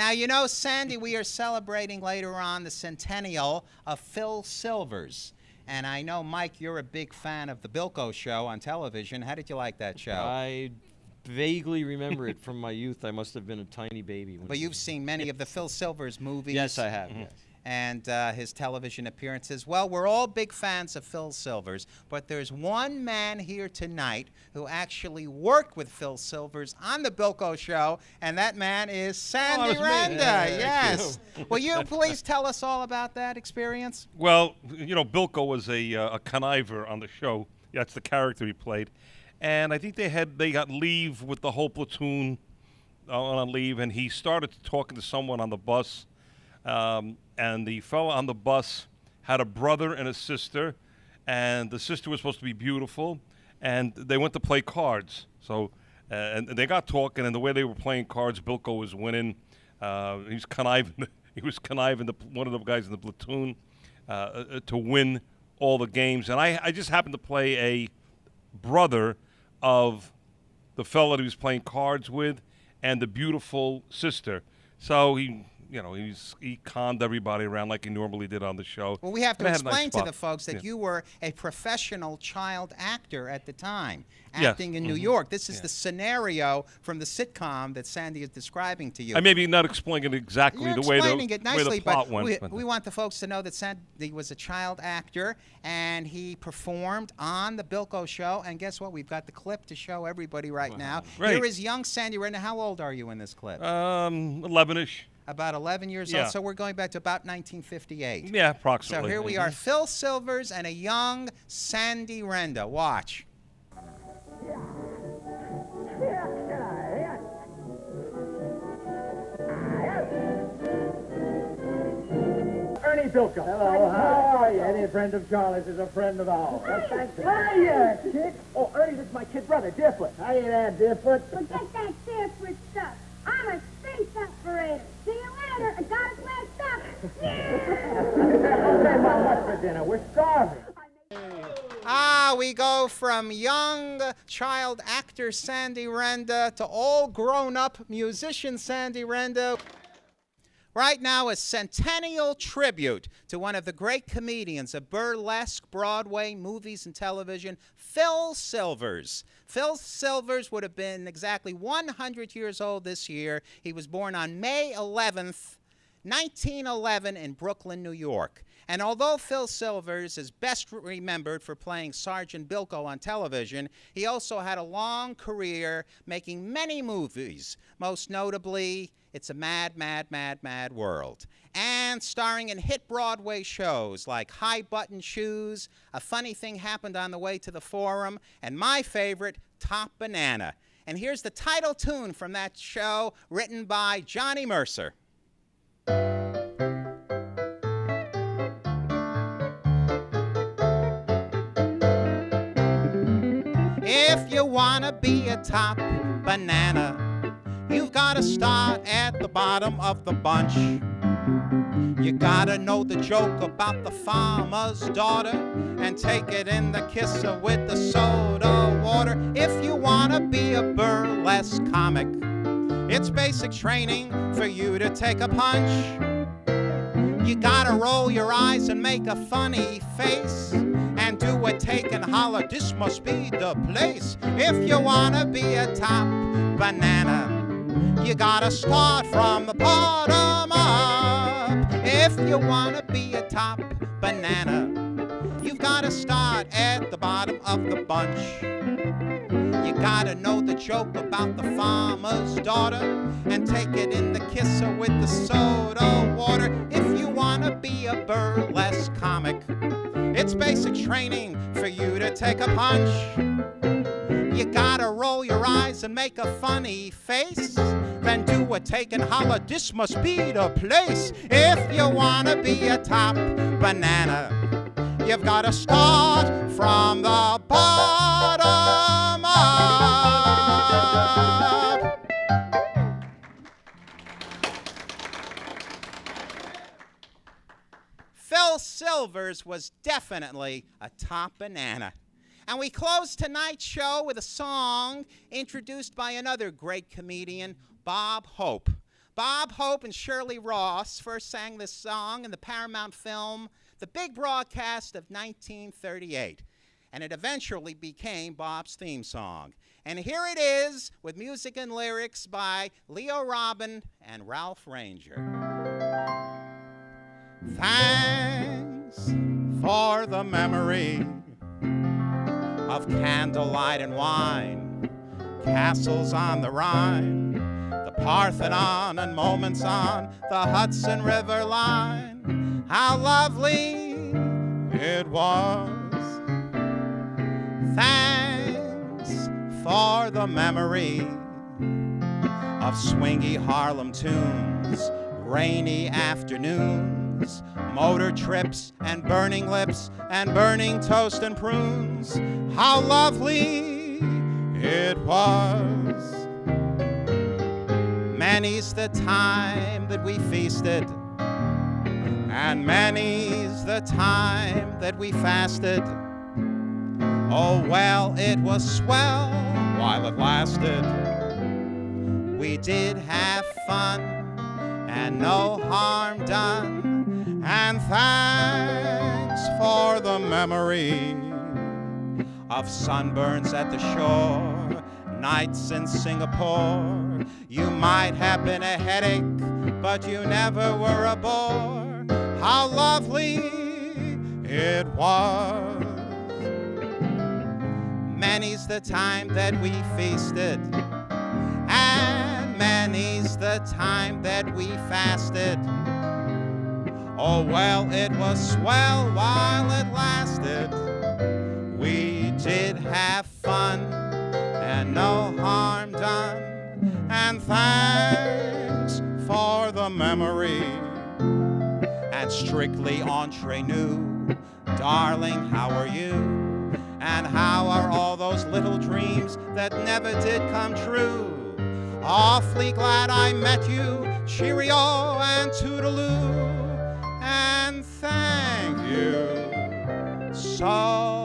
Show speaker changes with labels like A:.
A: Now, you know, Sandy, we are celebrating later on the centennial of Phill Silvers. And I know, Mike, you're a big fan of the Bilko Show on television. How did you like that show?
B: I vaguely remember it from my youth. I must have been a tiny baby.
A: But you've seen many of the Phill Silvers movies.
B: Yes, I have, yes.
A: And his television appearances. Well, we're all big fans of Phill Silvers, but there's one man here tonight who actually worked with Phill Silvers on the Bilko Show, and that man is Sandy Renda. Yes. Will you please tell us all about that experience?
C: Well, you know, Bilko was a conniver on the show. That's the character he played. And I think they got leave with the whole platoon on leave, and he started talking to someone on the bus. And the fellow on the bus had a brother and a sister, and the sister was supposed to be beautiful, and they went to play cards. So, and they got talking, and the way they were playing cards, Bilko was winning. He was conniving. He was conniving one of the guys in the platoon to win all the games. And I just happened to play a brother of the fellow that he was playing cards with, and the beautiful sister. So he conned everybody around like he normally did on the show.
A: Well, we have to explain to the folks that you were a professional child actor at the time, acting in New York. This is the scenario from the sitcom that Sandy is describing to you.
C: I maybe not explaining it exactly
A: You're
C: the way
A: explaining it nicely,
C: the plot
A: but
C: went.
A: we want the folks to know that Sandy was a child actor, and he performed on the Bilko Show. And guess what? We've got the clip to show everybody right now.
C: Great.
A: Here is young Sandy Renda. How old are you in this clip?
C: 11-ish.
A: About 11 years old, so we're going back to about 1958.
C: Yeah, approximately.
A: So here we are, Phill Silvers and a young Sandy Renda. Watch.
D: Ernie Bilko. Hello, how are you? Any friend of Charlie's is a friend of ours. Hiya, kid. Oh, Ernie, this is my kid brother, Deerfoot. How you there, Deerfoot?
E: Forget that Deerfoot stuff. I'm a space operator. See you later. I got it last up.
D: Okay, Mom, what's for dinner? We're starving.
A: We go from young child actor Sandy Renda to all grown-up musician Sandy Renda. Right now, a centennial tribute to one of the great comedians of burlesque, Broadway, movies, and television, Phill Silvers. Phill Silvers would have been exactly 100 years old this year. He was born on May 11th, 1911 in Brooklyn, New York. And although Phill Silvers is best remembered for playing Sergeant Bilko on television, he also had a long career making many movies, most notably It's a Mad, Mad, Mad, Mad World, and starring in hit Broadway shows like High Button Shoes, A Funny Thing Happened on the Way to the Forum, and my favorite, Top Banana. And here's the title tune from that show, written by Johnny Mercer. If you wanna be a top banana, you've gotta start at the bottom of the bunch. You gotta know the joke about the farmer's daughter and take it in the kisser with the soda water. If you wanna be a burlesque comic, it's basic training for you to take a punch. You gotta roll your eyes and make a funny face and do a take and holler, this must be the place. If you wanna be a top banana, you gotta start from the bottom up. If you wanna be a top banana, you've gotta start at the bottom of the bunch. You gotta know the joke about the farmer's daughter and take it in the kisser with the soda water. If you wanna be a burlesque comic, it's basic training for you to take a punch. You gotta roll your eyes and make a funny face, then do a take and holler, this must be the place. If you wanna be a top banana, you've gotta start from the bottom up. Phill Silvers was definitely a top banana. And we close tonight's show with a song introduced by another great comedian, Bob Hope. Bob Hope and Shirley Ross first sang this song in the Paramount film The Big Broadcast of 1938, and it eventually became Bob's theme song. And here it is with music and lyrics by Leo Robin and Ralph Ranger. Thanks for the memory of candlelight and wine, castles on the Rhine, the Parthenon and moments on the Hudson River line. How lovely it was. Thanks for the memory of swingy Harlem tunes, rainy afternoons, motor trips and burning lips and burning toast and prunes. How lovely it was. Many's the time that we feasted, and many's the time that we fasted. Oh, well, it was swell while it lasted. We did have fun and no harm done. And thanks for the memory of sunburns at the shore, nights in Singapore. You might have been a headache, but you never were a bore. How lovely it was. Many's the time that we feasted, and many's the time that we fasted. Oh, well, it was swell while it lasted. We did have fun and no harm done. And thanks for the memory. And strictly entre nous, darling, how are you? And how are all those little dreams that never did come true? Awfully glad I met you, cheerio and toodaloo. And thank you so